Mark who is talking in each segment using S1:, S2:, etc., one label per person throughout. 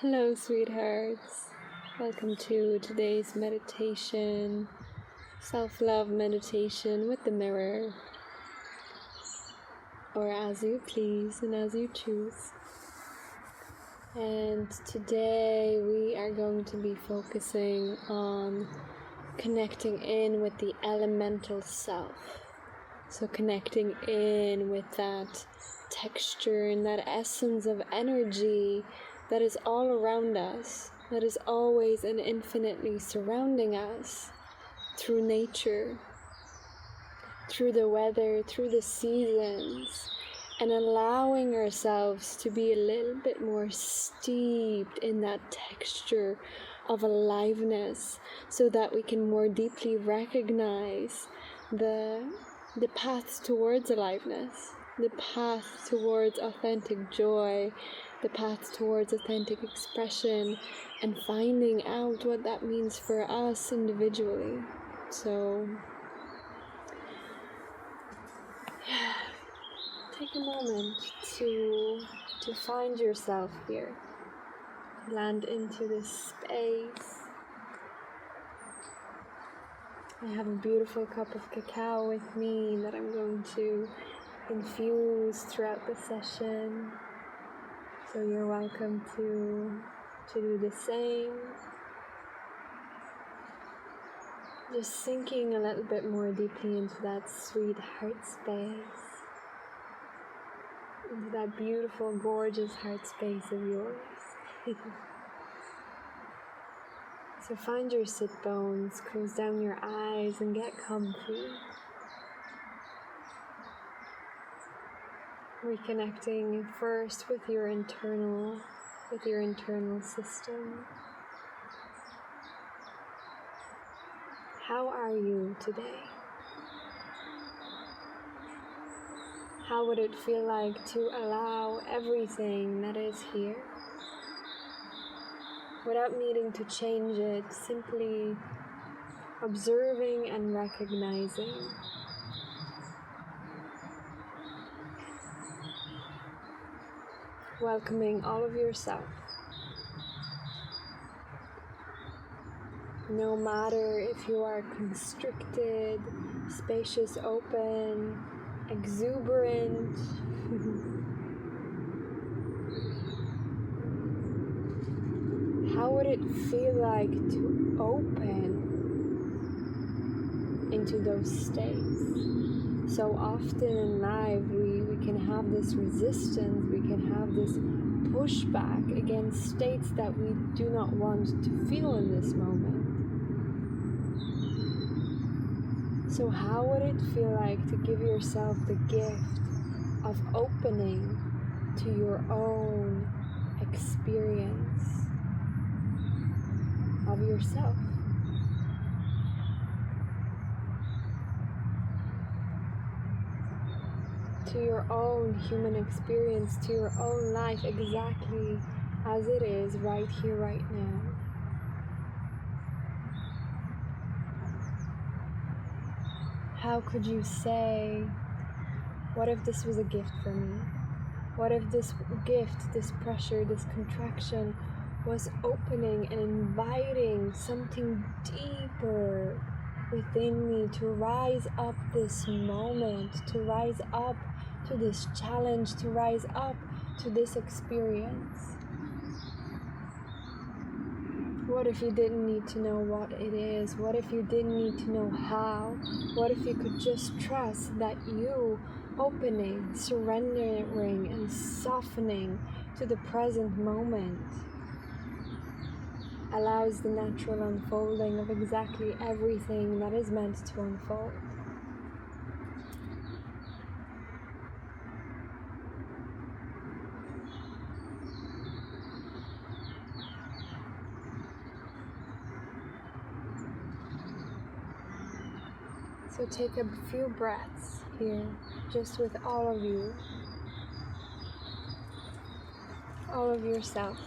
S1: Hello, sweethearts. Welcome to today's meditation, self-love meditation with the mirror, or as you please and as you choose. And today we are going to be focusing on connecting in with the elemental self. So connecting in with that texture and that essence of energy that is all around us, that is always and infinitely surrounding us through nature, through the weather, through the seasons, and allowing ourselves to be a little bit more steeped in that texture of aliveness so that we can more deeply recognize the path towards aliveness, the path towards authentic joy, the path towards authentic expression, and finding out what that means for us individually. So, take a moment to find yourself here. Land into this space. I have a beautiful cup of cacao with me that I'm going to infuse throughout the session. So you're welcome to do the same. Just sinking a little bit more deeply into that sweet heart space, into that beautiful, gorgeous heart space of yours. So find your sit bones, close down your eyes and get comfy. Reconnecting first with your internal system. How are you today? How would it feel like to allow everything that is here, without needing to change it, simply observing and recognizing? Welcoming all of yourself. No matter if you are constricted, spacious, open, exuberant, how would it feel like to open into those states? So often in life we can have this resistance, we can have this pushback against states that we do not want to feel in this moment. So how would it feel like to give yourself the gift of opening to your own experience of yourself? To your own human experience, to your own life exactly as it is right here, right now. How could you say, what if this was a gift for me? What if this gift, this pressure, this contraction was opening and inviting something deeper within me to rise up this moment, to rise up to this challenge, to rise up to this experience? What if you didn't need to know what it is? What if you didn't need to know how? What if you could just trust that you opening, surrendering, and softening to the present moment allows the natural unfolding of exactly everything that is meant to unfold? So take a few breaths here, just with all of you, all of yourself,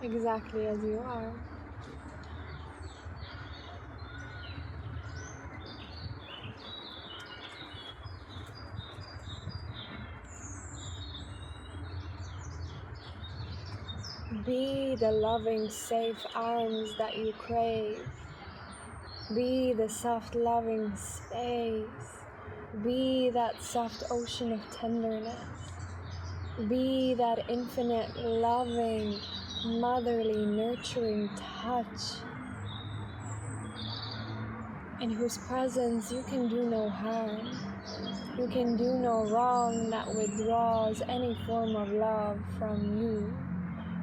S1: exactly as you are. Be the loving, safe arms that you crave. Be the soft, loving space. Be that soft ocean of tenderness. Be that infinite, loving, motherly, nurturing touch in whose presence you can do no harm. You can do no wrong that withdraws any form of love from you.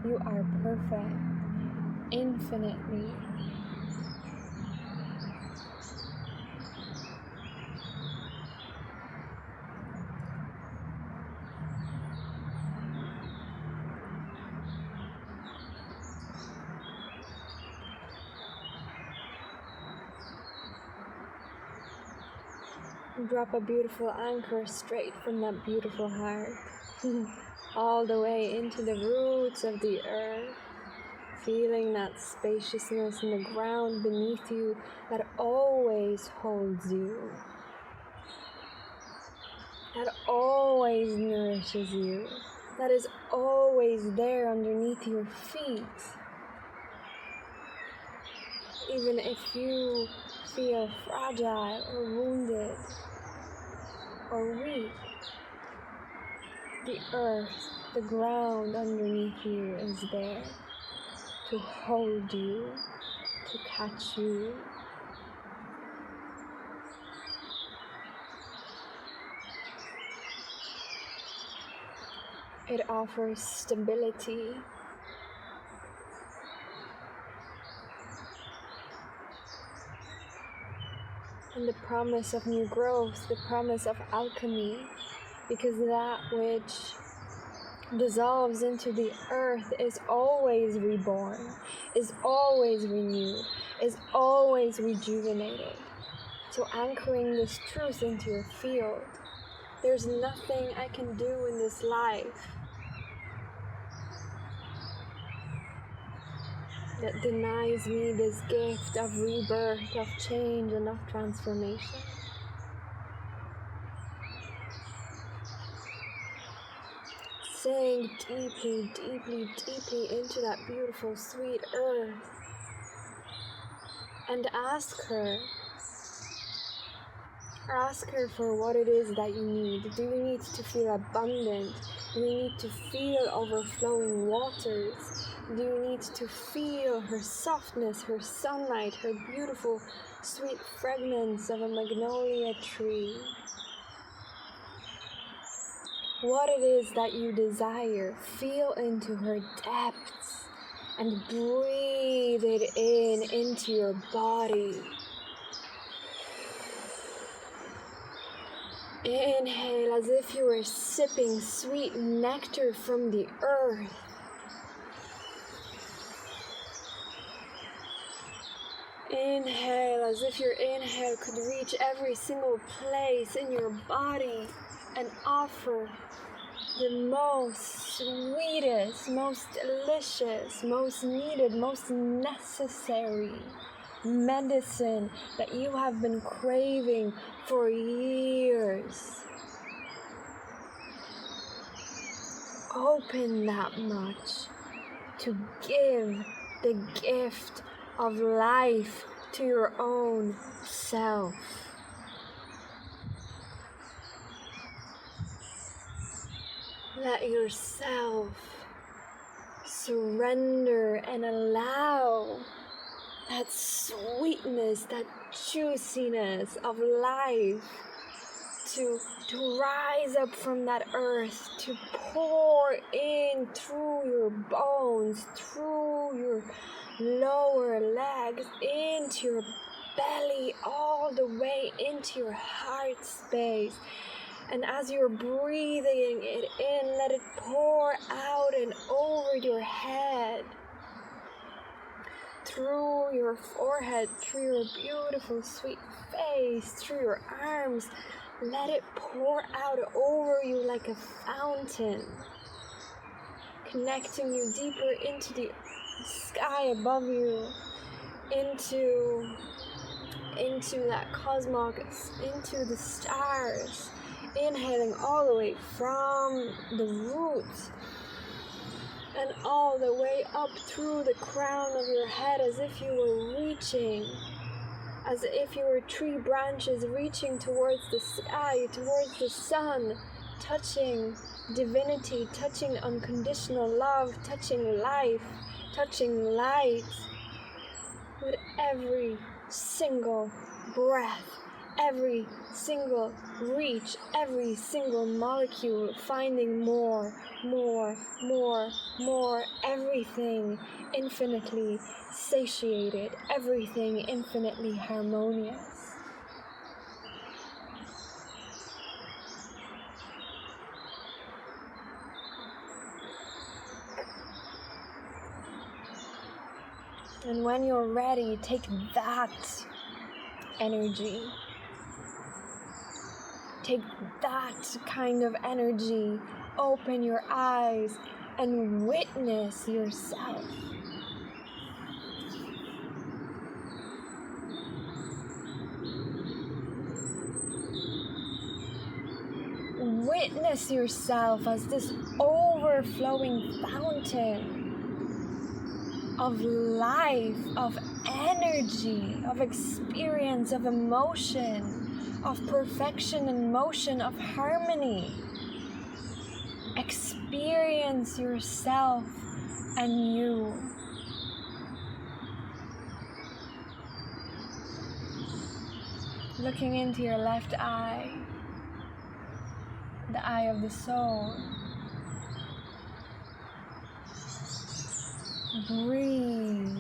S1: You are perfect, infinitely. Drop a beautiful anchor straight from that beautiful heart, all the way into the roots of the earth, feeling that spaciousness in the ground beneath you that always holds you, that always nourishes you, that is always there underneath your feet. Even if you feel fragile or wounded or weak, the earth, the ground underneath you is there to hold you, to catch you. It offers stability. And the promise of new growth, the promise of alchemy, because that which dissolves into the earth is always reborn, is always renewed, is always rejuvenated. So anchoring this truth into your field, there's nothing I can do in this life that denies me this gift of rebirth, of change, and of transformation. Sink deeply, deeply, deeply into that beautiful, sweet earth and ask her for what it is that you need. Do you need to feel abundant? Do you need to feel overflowing waters? Do you need to feel her softness, her sunlight, her beautiful, sweet fragrance of a magnolia tree? What it is that you desire, feel into her depths and breathe it into your body. Inhale as if you were sipping sweet nectar from the earth. Inhale as if your inhale could reach every single place in your body and offer the most sweetest, most delicious, most needed, most necessary medicine that you have been craving for years. Open that much to give the gift of life to your own self. Let yourself surrender and allow that sweetness, that juiciness of life to rise up from that earth, to pour in through your bones, through your lower legs, into your belly, all the way into your heart space. And as you're breathing it in, let it pour out and over your head, through your forehead, through your beautiful sweet face, through your arms. Let it pour out over you like a fountain, connecting you deeper into the sky above you, into that cosmos, into the stars. Inhaling all the way from the roots and all the way up through the crown of your head, as if you were reaching, as if you were tree branches reaching towards the sky, towards the sun, touching divinity, touching unconditional love, touching life, touching light with every single breath, every single reach, every single molecule, finding more, everything infinitely satiated, everything infinitely harmonious. And when you're ready, take that energy. Take that kind of energy, open your eyes, and witness yourself. Witness yourself as this overflowing fountain of life, of energy, of experience, of emotion, of perfection and motion, of harmony. Experience yourself and you. Looking into your left eye, the eye of the soul. Breathe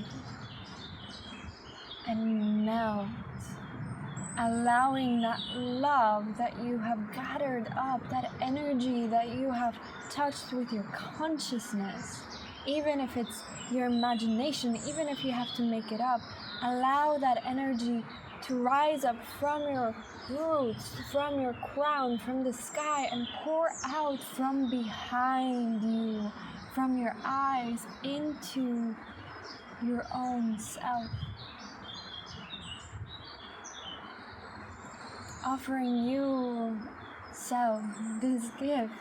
S1: and melt, allowing that love that you have gathered up, that energy that you have touched with your consciousness, even if it's your imagination, even if you have to make it up, allow that energy to rise up from your roots, from your crown, from the sky, and pour out from behind you, from your eyes into your own self. Offering you, self, this gift.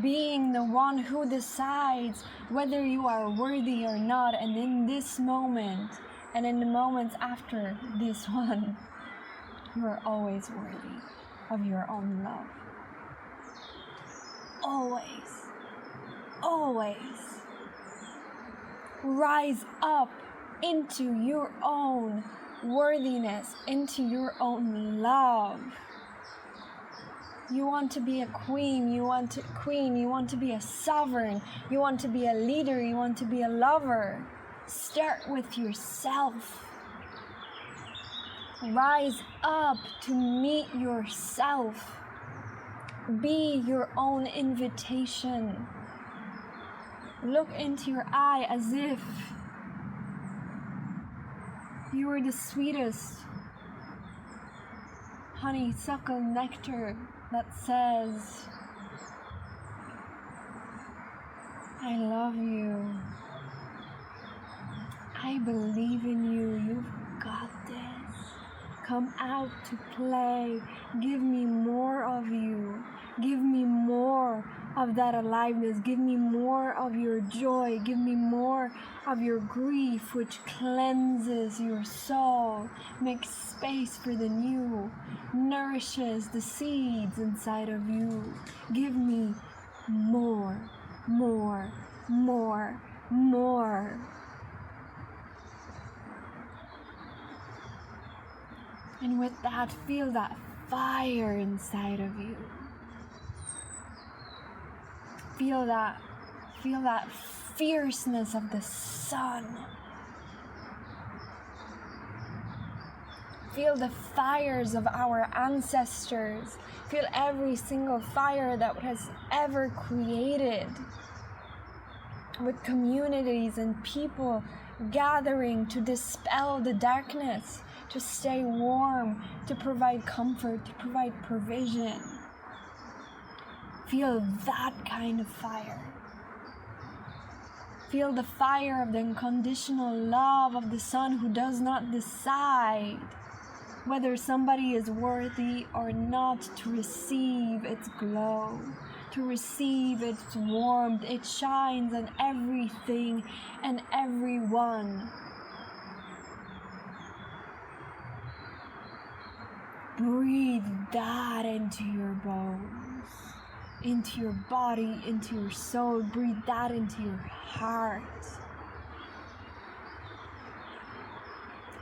S1: Being the one who decides whether you are worthy or not, and in this moment, and in the moments after this one, you are always worthy of your own love. Always, always. Rise up into your own worthiness, into your own love. You want to be a queen, you want to be a sovereign, you want to be a leader, you want to be a lover. Start with yourself. Rise up to meet yourself. Be your own invitation. Look into your eye as if you were the sweetest honeysuckle nectar that says, I love you. I believe in you. You've got this. Come out to play. Give me more of you. Give me more of that aliveness. Give me more of your joy. Give me more of your grief, which cleanses your soul, makes space for the new, nourishes the seeds inside of you. Give me more, more, more, more. And with that, feel that fire inside of you. Feel that fierceness of the sun. Feel the fires of our ancestors. Feel every single fire that has ever created, with communities and people gathering to dispel the darkness, to stay warm, to provide comfort, to provide provision. Feel that kind of fire. Feel the fire of the unconditional love of the sun, who does not decide whether somebody is worthy or not to receive its glow, to receive its warmth. It shines on everything and everyone. Breathe that into your bones, into your body, into your soul. Breathe that into your heart.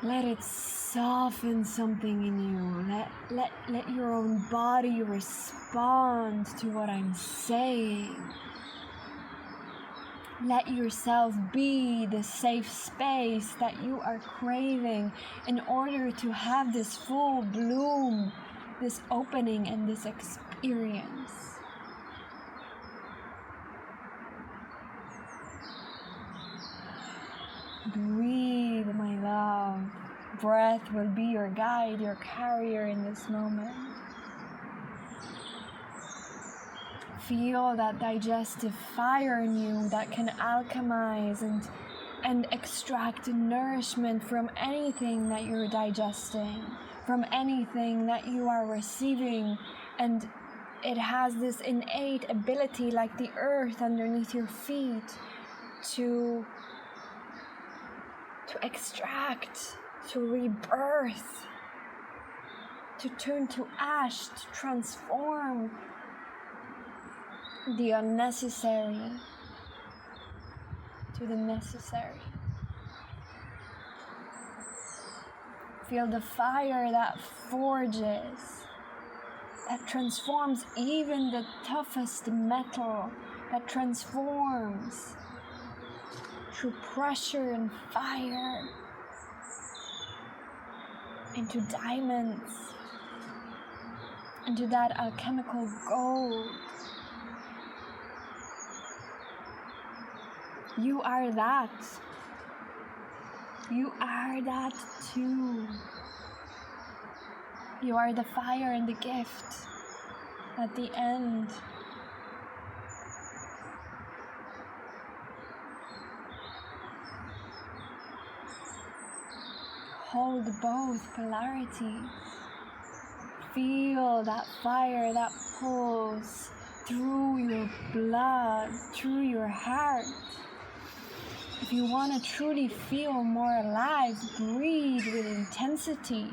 S1: Let it soften something in you. Let your own body respond to what I'm saying. Let yourself be the safe space that you are craving in order to have this full bloom, this opening, and this experience. Breathe, my love. Breath will be your guide, your carrier in this moment. Feel that digestive fire in you that can alchemize and extract nourishment from anything that you're digesting, from anything that you are receiving. And it has this innate ability, like the earth underneath your feet, to extract, to rebirth, to turn to ash, to transform the unnecessary to the necessary. Feel the fire that forges, that transforms even the toughest metal, that transforms through pressure and fire into diamonds, into that alchemical gold. You are that. You are that too. You are the fire and the gift at the end. Hold both polarities. Feel that fire that pulls through your blood, through your heart. If you want to truly feel more alive, breathe with intensity.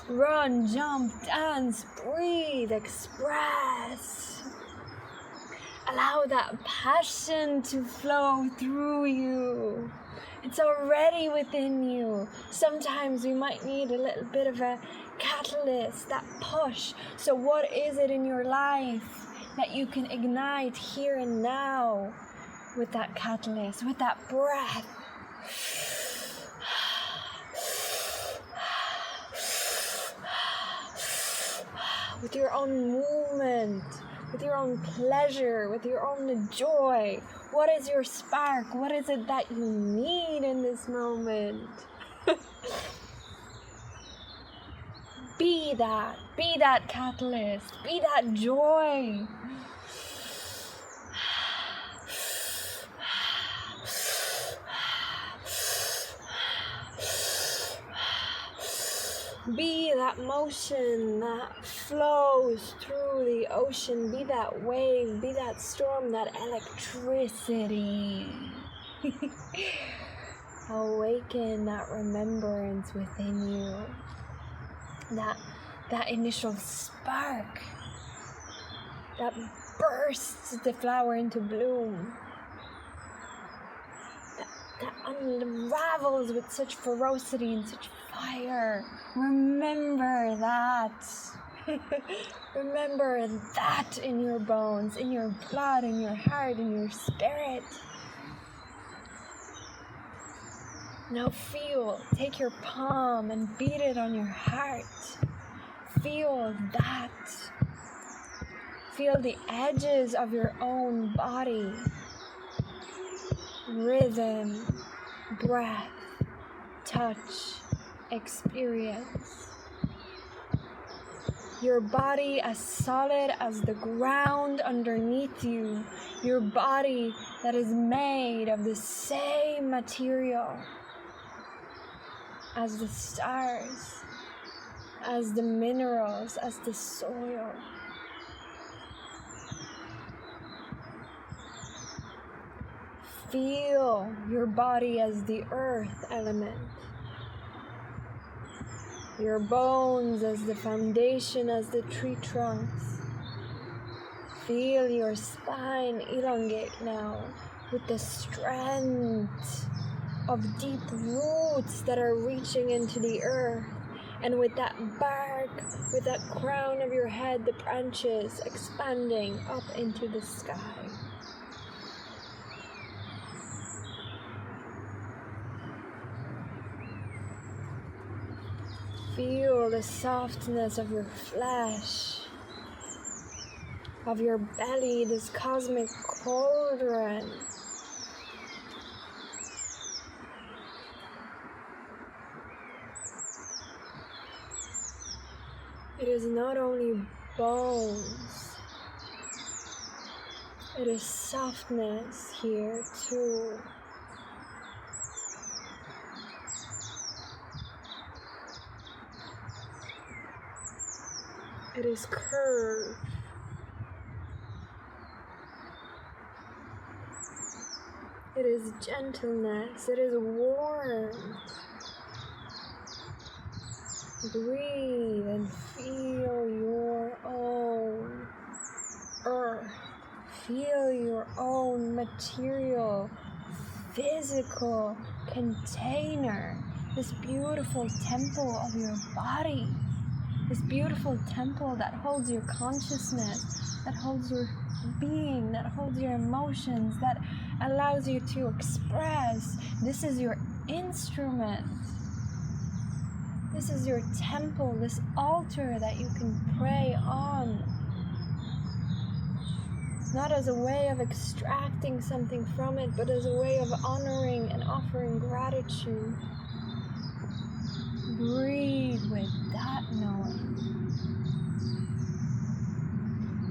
S1: Run, jump, dance, breathe, express. Allow that passion to flow through you. It's already within you. Sometimes we might need a little bit of a catalyst, that push. So what is it in your life that you can ignite here and now with that catalyst, with that breath? With your own movement, with your own pleasure, with your own joy. What is your spark? What is it that you need in this moment? Be that catalyst, be that joy. Be that motion that flows through the ocean. Be that wave, be that storm, that electricity. Awaken that remembrance within you. That initial spark that bursts the flower into bloom. That unravels with such ferocity and such fire. Remember that. Remember that in your bones, in your blood, in your heart, in your spirit. Now feel, take your palm and beat it on your heart. Feel that. Feel the edges of your own body. Rhythm, breath, touch, experience. Your body as solid as the ground underneath you. Your body that is made of the same material as the stars, as the minerals, as the soil. Feel your body as the earth element. Your bones as the foundation, as the tree trunks. Feel your spine elongate now with the strength of deep roots that are reaching into the earth. And with that bark, with that crown of your head, the branches expanding up into the sky. Feel the softness of your flesh, of your belly, this cosmic cauldron. It is not only bones, it is softness here too. It is curved. It is gentleness. It is warmth. Breathe and feel your own earth. Feel your own material, physical container. This beautiful temple of your body. This beautiful temple that holds your consciousness, that holds your being, that holds your emotions, that allows you to express. This is your instrument. This is your temple, this altar that you can pray on. Not as a way of extracting something from it, but as a way of honoring and offering gratitude. Breathe with that knowing.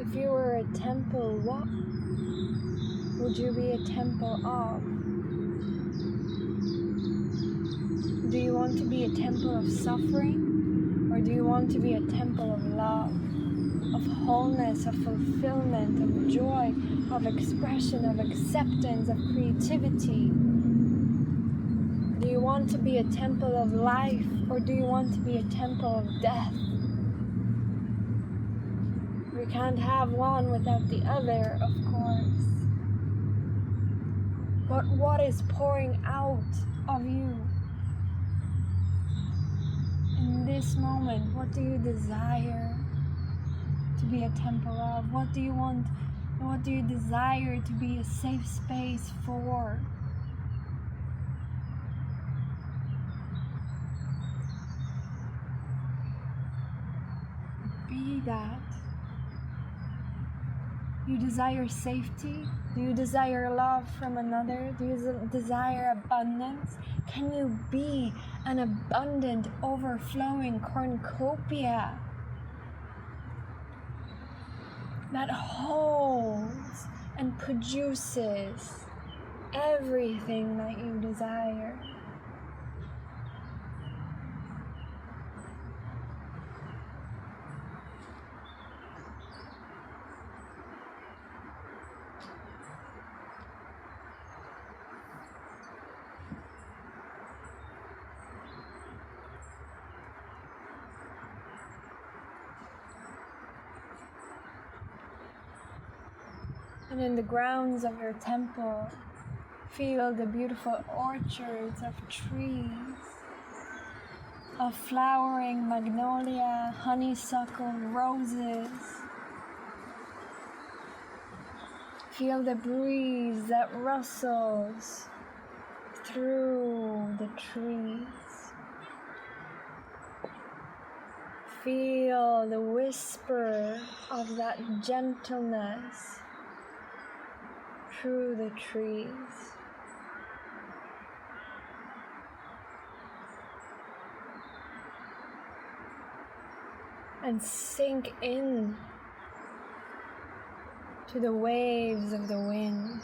S1: If you were a temple, what would you be a temple of? Do you want to be a temple of suffering? Or do you want to be a temple of love, of wholeness, of fulfillment, of joy, of expression, of acceptance, of creativity? Do you want to be a temple of life, or do you want to be a temple of death? We can't have one without the other, of course. But what is pouring out of you in this moment? What do you desire to be a temple of? What do you want? What do you desire to be a safe space for? Be that. You desire safety? Do you desire love from another? Do you desire abundance? Can you be an abundant, overflowing cornucopia that holds and produces everything that you desire? And in the grounds of your temple, feel the beautiful orchards of trees, of flowering magnolia, honeysuckle, roses. Feel the breeze that rustles through the trees. Feel the whisper of that gentleness through the trees. and sink in to the waves of the wind.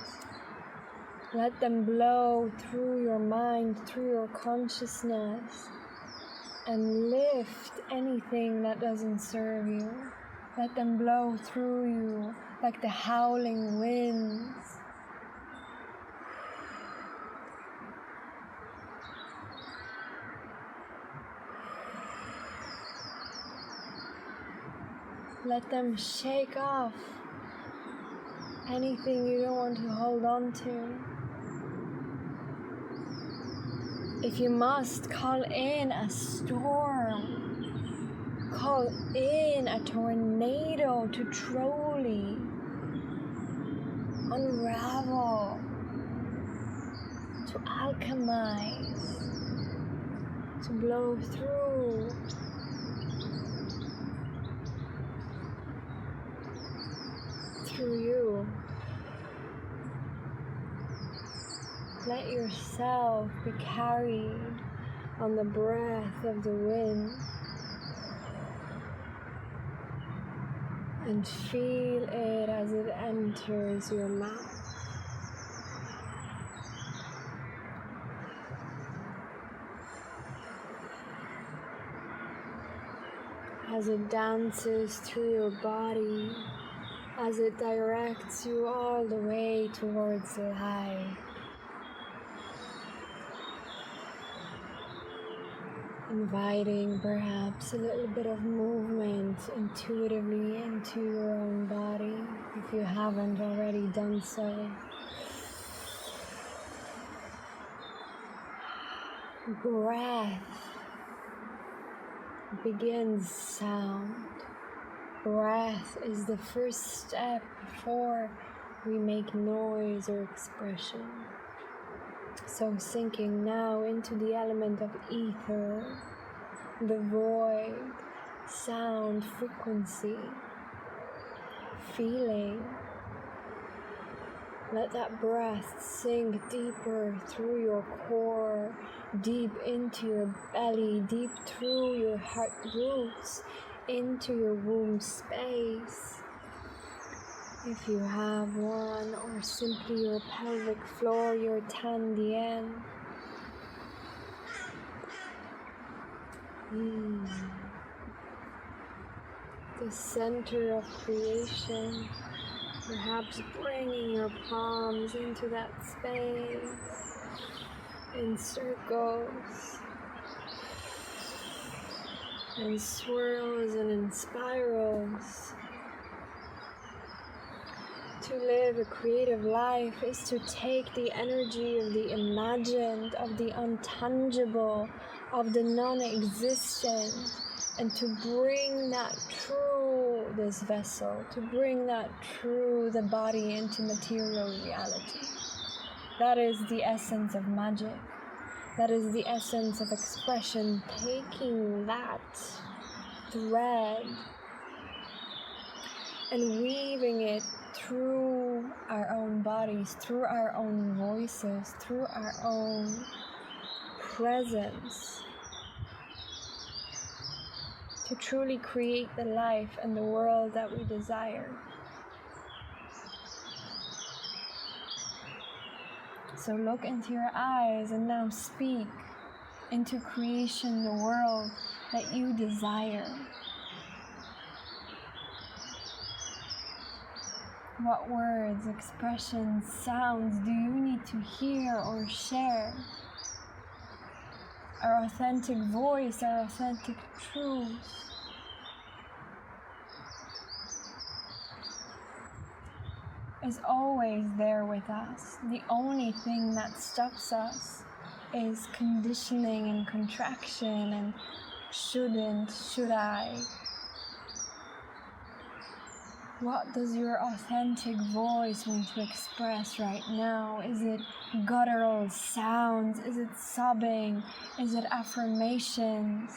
S1: Let them blow through your mind, through your consciousness, and lift anything that doesn't serve you. Let them blow through you like the howling winds. Let them shake off anything you don't want to hold on to. If you must, call in a storm. Call in a tornado to truly unravel, to alchemize, to blow through. Through you. Let yourself be carried on the breath of the wind and feel it as it enters your mouth. As it dances through your body, as it directs you all the way towards light. Inviting perhaps a little bit of movement intuitively into your own body, if you haven't already done so. Breath begins sound. Breath is the first step before we make noise or expression. So sinking now into the element of ether, the void, sound, frequency, feeling. Let that breath sink deeper through your core, deep into your belly, deep through your heart roots, into your womb space. If you have one, or simply your pelvic floor, your tan dien. The center of creation, perhaps bringing your palms into that space in circles and swirls and in spirals. To live a creative life is to take the energy of the imagined, of the untangible, of the non-existent, and to bring that through this vessel, to bring that through the body into material reality. That is the essence of magic. That is the essence of expression, taking that thread and weaving it through our own bodies, through our own voices, through our own presence, to truly create the life and the world that we desire. So look into your eyes and now speak into creation, the world that you desire. What words, expressions, sounds do you need to hear or share? Our authentic voice, our authentic truth. Is always there with us. The only thing that stops us is conditioning and contraction and shouldn't, should I? What does your authentic voice want to express right now? Is it guttural sounds? Is it sobbing? Is it affirmations?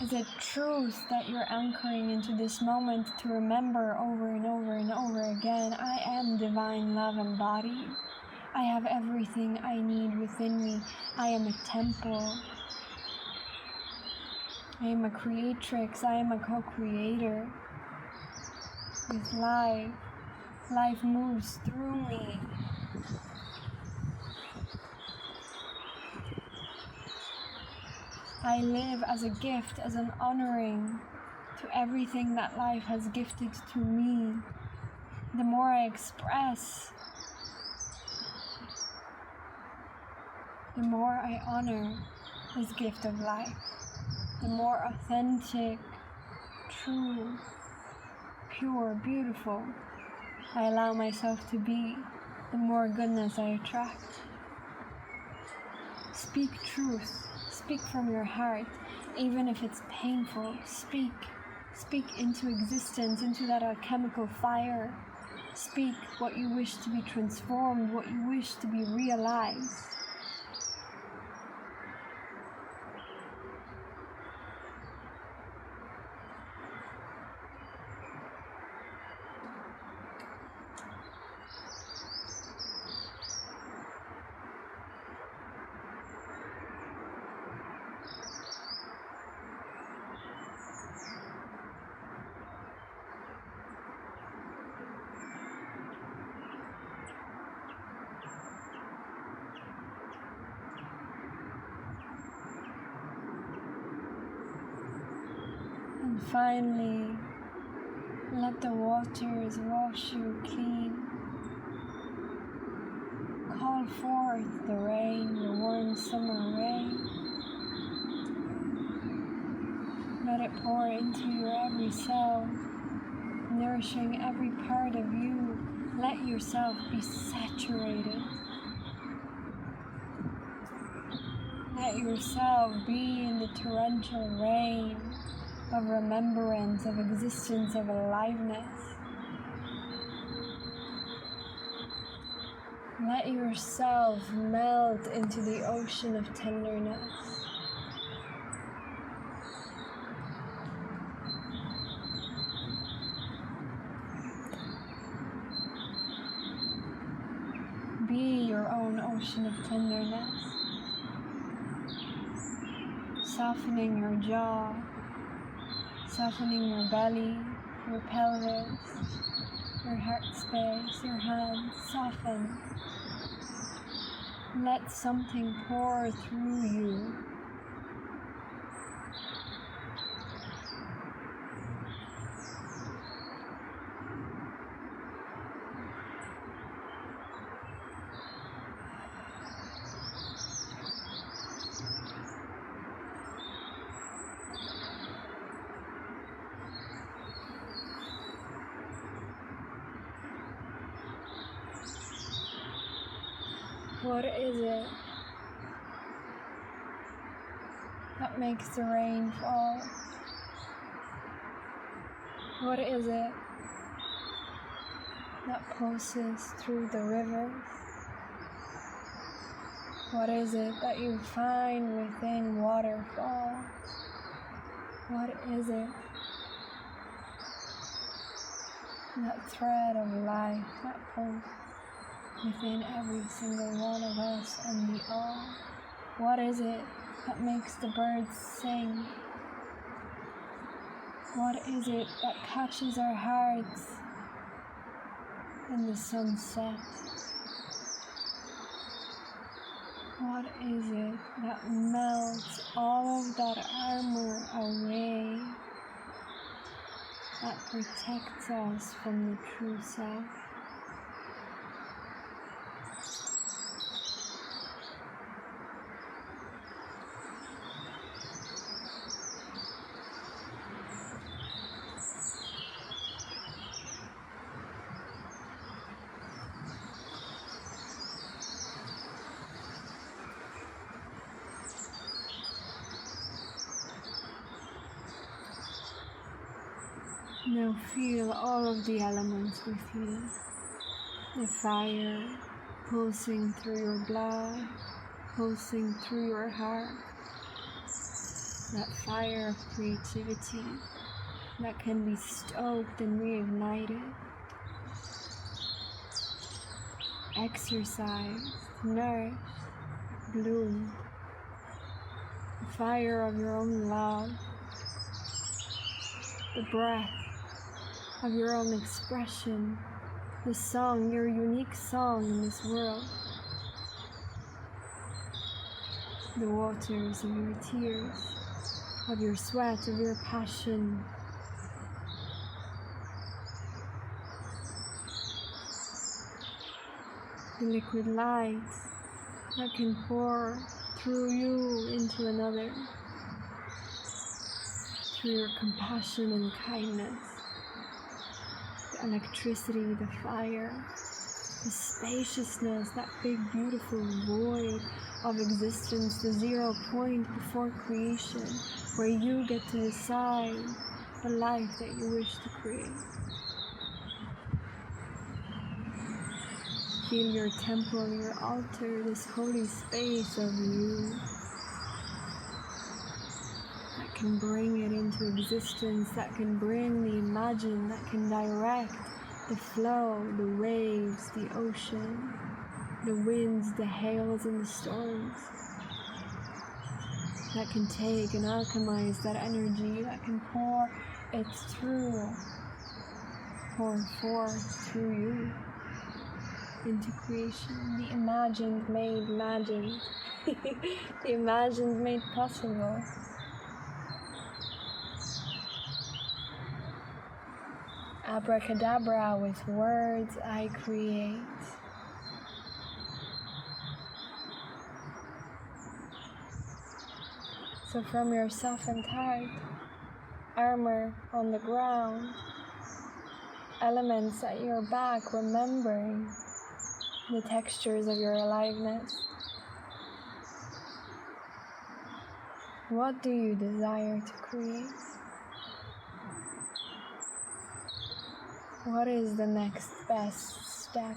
S1: Is it truth that you're anchoring into this moment to remember over and over and over again? I am divine love embodied. I have everything I need within me. I am a temple. I am a creatrix. I am a co-creator with life. Life moves through me. I live as a gift, as an honoring to everything that life has gifted to me. The more I express, the more I honor this gift of life. The more authentic, true, pure, beautiful I allow myself to be, the more goodness I attract. Speak truth. Speak from your heart, even if it's painful. Speak into existence, into that alchemical fire. Speak what you wish to be transformed, what you wish to be realized. And finally, let the waters wash you clean. Call forth the rain, the warm summer rain. Let it pour into your every cell, nourishing every part of you. Let yourself be saturated. Let yourself be in the torrential rain of remembrance, of existence, of aliveness. Let yourself melt into the ocean of tenderness. Be your own ocean of tenderness, softening your jaw, softening your belly, your pelvis, your heart space, your hands. Soften. Let something pour through you. What is it that makes the rain fall? What is it that pulses through the rivers? What is it that you find within waterfalls? What is it? That thread of life that pulls within every single one of us and the all. What is it that makes the birds sing? What is it that catches our hearts in the sunset? What is it that melts all of that armor away, that protects us from the true self? Now feel all of the elements with you. The fire pulsing through your blood, pulsing through your heart. That fire of creativity that can be stoked and reignited. exercise, to nourish, bloom, the fire of your own love, the breath of your own expression, the song, your unique song in this world, the waters of your tears, of your sweat, of your passion, the liquid light that can pour through you into another, through your compassion and kindness, the electricity, the fire, the spaciousness, that big beautiful void of existence, the 0 point before creation, where you get to decide the life that you wish to create. Feel your temple, your altar, this holy space of you that can bring it into existence, that can bring the imagine, that can direct the flow, the waves, the ocean, the winds, the hails and the storms, that can take and alchemize that energy, that can pour it through, pour forth through you into creation, the imagined made imagined, the imagined made possible. Abracadabra, with words I create. So from your softened heart, armor on the ground, elements at your back, remembering the textures of your aliveness. What do you desire to create? What is the next best step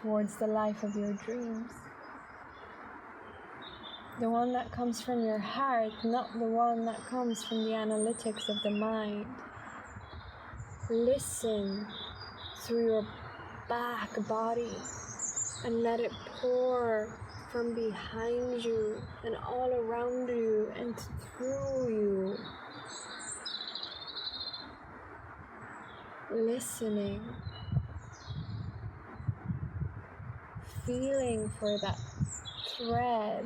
S1: towards the life of your dreams? The one that comes from your heart, not the one that comes from the analytics of the mind. Listen through your back body and let it pour from behind you and all around you and through you. Listening, feeling for that thread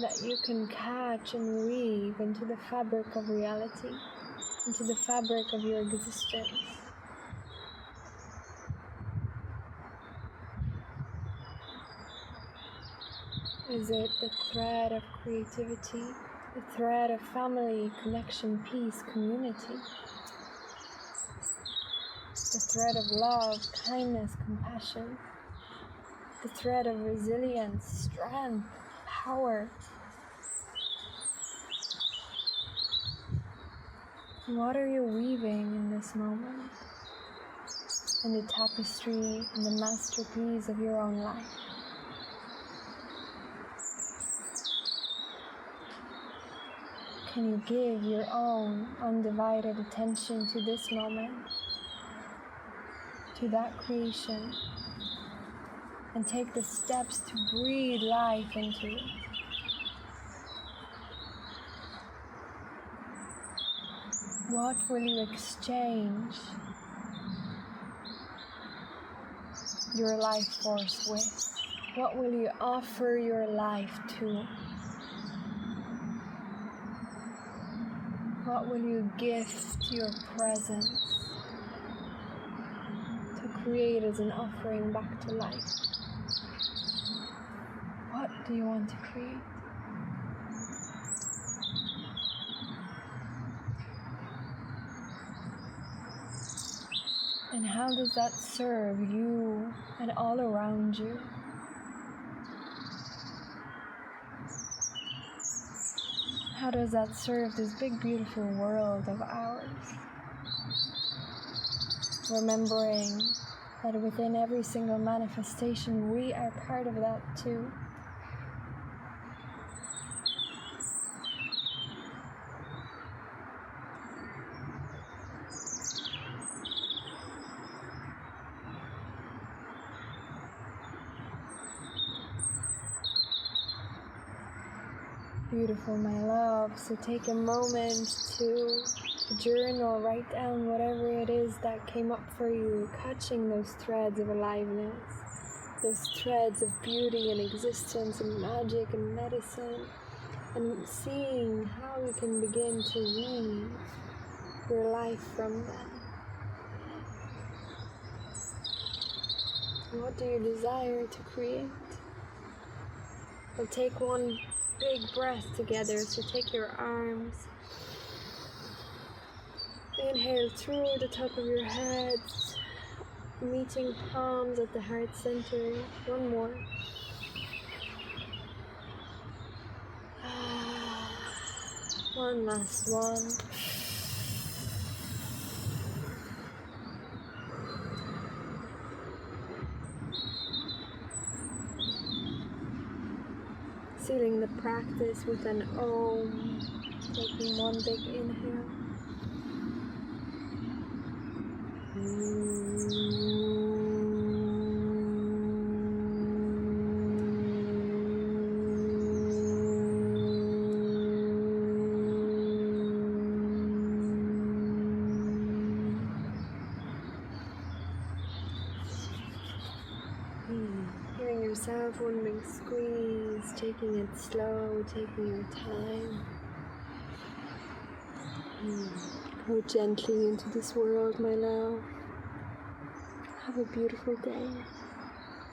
S1: that you can catch and weave into the fabric of reality, into the fabric of your existence. Is it the thread of creativity, the thread of family, connection, peace, community? The thread of love, kindness, compassion? The thread of resilience, strength, power? What are you weaving in this moment? In the tapestry and the masterpiece of your own life? Can you give your own undivided attention to this moment, to that creation, and take the steps to breathe life into it? What will you exchange your life force with? What will you offer your life to? What will you gift your presence to create as an offering back to life? What do you want to create? And how does that serve you and all around you? How does that serve this big, beautiful world of ours? Remembering that within every single manifestation, we are part of that too. Beautiful, my love. So take a moment to journal, write down whatever it is that came up for you, catching those threads of aliveness, those threads of beauty and existence and magic and medicine, and seeing how you can begin to weave your life from them. What do you desire to create? We'll take one big breath together. So take your arms, inhale through the top of your head, meeting palms at the heart center. One more. One last one. Sealing the practice with an Om, taking one big inhale. Giving yourself one big squeeze, taking it slow, taking your time. Go gently into this world, my love. Have a beautiful day.